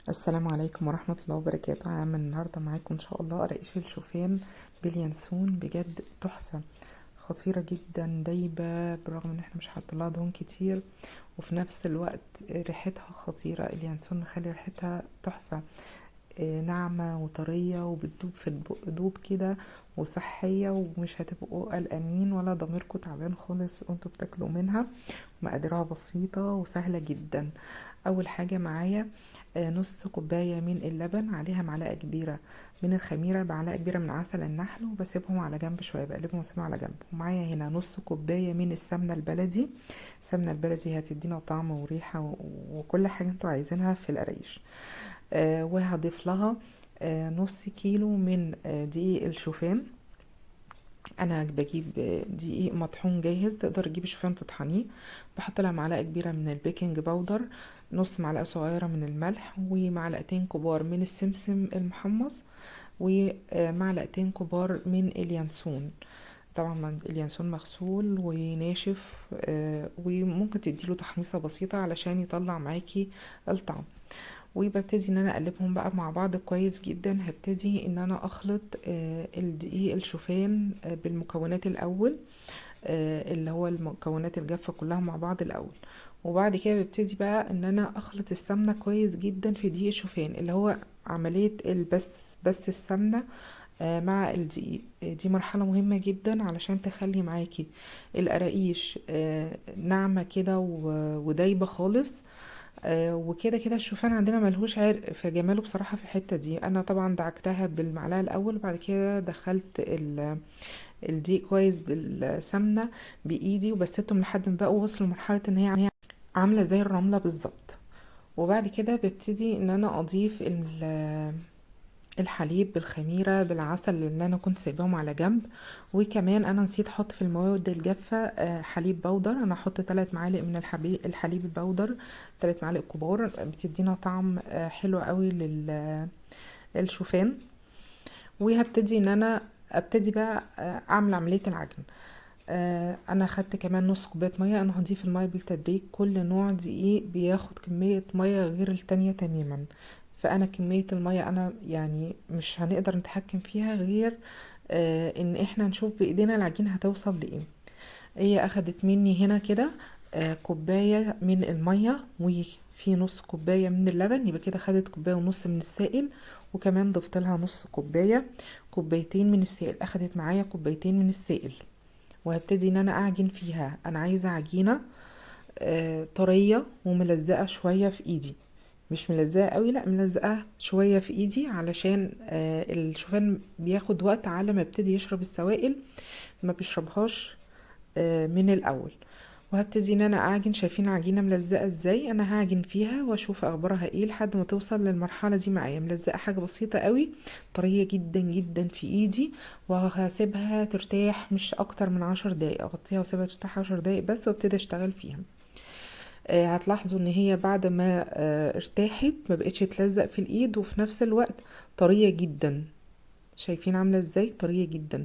السلام عليكم ورحمة الله وبركاته. هعمل النهاردة معاكم ان شاء الله قراقيش الشوفان باليانسون. بجد تحفة خطيرة جدا، دايبة بالرغم ان احنا مش حاطين لها دهون كتير، وفي نفس الوقت ريحتها خطيرة. اليانسون مخلي ريحتها تحفة، ناعمة وطرية وبتدوب في البق دوب كده، وصحية، ومش هتبقوا قلقانين ولا ضميركم تعبان خالص وانتوا بتاكلوا منها. مقاديرها بسيطة وسهلة جدا. اول حاجة معايا نص كوباية من اللبن، عليها معلقة كبيرة من الخميرة، معلقة كبيرة من عسل النحل، وبسيبهم على جنب شوية، بقلبهم واسيبهم على جنب. ومعايا هنا نص كوباية من السمنة البلدي. السمنة البلدي هتدينا طعم وريحة وكل حاجة انتوا عايزينها في القراقيش. وهضيف لها نص كيلو من دقيق الشوفان. انا بجيب دقيق مطحون جاهز، تقدر تجيب الشوفان تطحنيه. بحط لها معلقه كبيره من البيكنج باودر، نص معلقه صغيره من الملح، ومعلقتين كبار من السمسم المحمص، ومعلقتين كبار من اليانسون. طبعا اليانسون مغسول وناشف، وممكن تديله تحميصه بسيطه علشان يطلع معاكي الطعم. وببتدي ان انا اقلبهم بقى مع بعض كويس جدا. هبتدي ان انا اخلط الدقيق الشوفان بالمكونات الاول، اللي هو المكونات الجافة كلها مع بعض الاول. وبعد كده ببتدي بقى ان انا اخلط السمنة كويس جدا في دقيق الشوفان، اللي هو عملية بس السمنة مع الدقيق. دي مرحلة مهمة جدا علشان تخلي معاكي القراقيش ناعمة كده ودايبة خالص. وكده كده الشوفان عندنا ملهوش عرق في جماله بصراحة. في الحتة دي انا طبعا دعكتها بالمعلقة الاول، وبعد كده دخلت الدقيق كويس بالسمنة بايدي، وبسيتهم لحد ما بقوا وصلوا لمرحلة ان هي عاملة زي الرملة بالظبط. وبعد كده ببتدي ان انا اضيف الحليب بالخميرة بالعسل اللي انا كنت سايباهم على جنب. وكمان انا نسيت احط في المواد الجافة حليب بودر. انا احط 3 معالق من الحليب البودر، 3 معالق كبار، بتدينا طعم حلو قوي للشوفان. وهبتدي ان انا ابتدي بقى اعمل عملية العجن. انا خدت كمان نص كوبايه ميه. انا هضيف الميه بالتدريج، كل نوع دقيق بياخد كميه ميه غير التانية تماما. فانا كميه الميه انا يعني مش هنقدر نتحكم فيها غير ان احنا نشوف بايدينا العجينه هتوصل لايه. هي اخدت مني هنا كده كوبايه من الميه، وفي نص كوبايه من اللبن، يبقى كده خدت كوبايه ونص من السائل. وكمان ضفت لها نص كوبايه، كوبايتين من السائل. اخدت معايا كوبايتين من السائل. وهبتدي ان انا اعجن فيها. انا عايزه عجينه طريه وملزقه شويه في ايدي، مش ملزقه قوي، لا ملزقه شويه في ايدي، علشان الشوفان بياخد وقت على ما يبتدي يشرب السوائل، ما بيشربهاش من الاول. وهبتدي ان انا اعجن. شايفين عجينه ملزقه ازاي؟ انا هعجن فيها واشوف اخبارها ايه لحد ما توصل للمرحله دي معايا. ملزقه حاجه بسيطه قوي، طريه جدا جدا في ايدي. وهسيبها ترتاح مش اكتر من 10 دقايق. اغطيها واسيبها ترتاح 10 دقايق بس، وابتدي اشتغل فيها. هتلاحظوا ان هي بعد ما ارتاحت ما بقتش تلزق في الايد، وفي نفس الوقت طريه جدا. شايفين عامله ازاي؟ طريه جدا.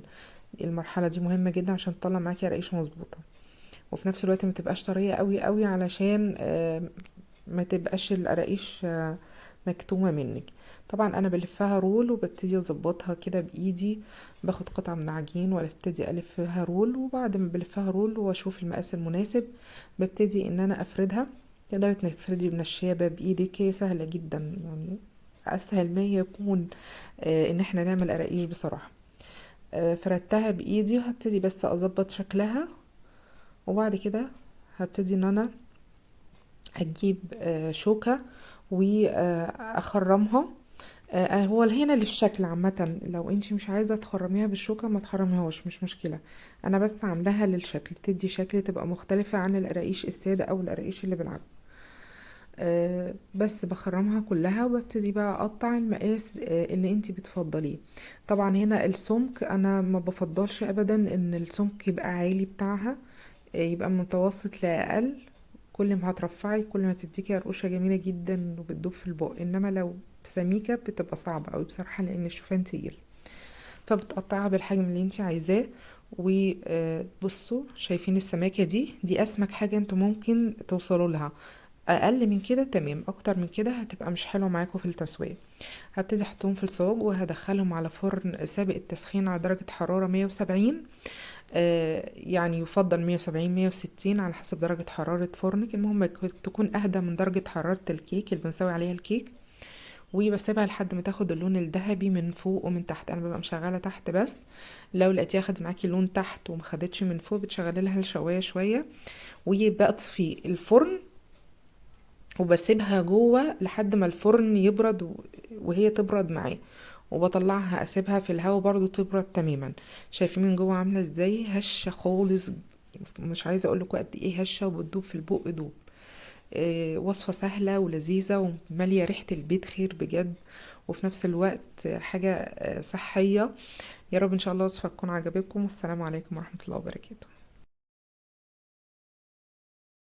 المرحله دي مهمه جدا عشان تطلع معاكي رقيش مظبوطه، وفي نفس الوقت ما تبقاش طريه قوي قوي، علشان ما تبقاش القراقيش مكتومه منك. طبعا انا بلفها رول وببتدي اظبطها كده بايدي. باخد قطعه من عجين وابتدي الفها رول، وبعد ما بلفها رول واشوف المقاس المناسب ببتدي ان انا افردها. تقدري تفردي بنشابه بايدك، هي سهله جدا يعني، اسهل ما يكون ان احنا نعمل قراقيش بصراحه. فردتها بايدي وهبتدي بس اظبط شكلها. وبعد كده هبتدي ان انا هجيب شوكة واخرمها. هو هنا للشكل عامة، لو انتي مش عايزة تخرميها بالشوكة ما تخرميهاش، مش مشكلة. انا بس عاملاها للشكل، بتدي شكل تبقى مختلفة عن القراقيش السادة او القراقيش اللي بالعجل. بس بخرمها كلها وببتدي بقى اقطع المقاس اللي انتي بتفضليه. طبعا هنا السمك انا ما بفضلش ابدا ان السمك يبقى عالي بتاعها، يبقى من متوسط لاقل. كل ما هترفعي كل ما تديكي قرقوشه جميله جدا وبتدوب في البق، انما لو سميكه بتبقى صعبه قوي بصراحه لان الشوفان تقيل. فبتقطعها بالحجم اللي انت عايزاه. وبصوا شايفين السماكه دي اسمك حاجه انتوا ممكن توصلوا لها. اقل من كده تمام، اكتر من كده هتبقى مش حلوه معاكم في التسويه. هبتدي احطهم في الصاج وهدخلهم على فرن سابق التسخين على درجه حراره 170. يعني يفضل 170 160 على حسب درجه حراره فرنك، المهم تكون اهدى من درجه حراره الكيك اللي بنسوي عليها الكيك. وبسيبها لحد ما تاخد اللون الذهبي من فوق ومن تحت. انا ببقى مشغله تحت بس، لو لقيتيها خدت معاكي لون تحت وما خدتش من فوق بتشغلي لها الشوايه شويه. ويبقى اطفي الفرن وبسيبها جوه لحد ما الفرن يبرد وهي تبرد معاه، وبطلعها اسيبها في الهواء برضو تبرد تماما. شايفين من جوه عامله ازاي؟ هشه خالص، مش عايزه اقول لكم قد ايه هشه وبتدوب في البق دوب. وصفه سهله ولذيذه وماليه ريحه البيت خير بجد، وفي نفس الوقت حاجه صحيه. يا رب ان شاء الله وصفه تكون عجبتكم، والسلام عليكم ورحمه الله وبركاته.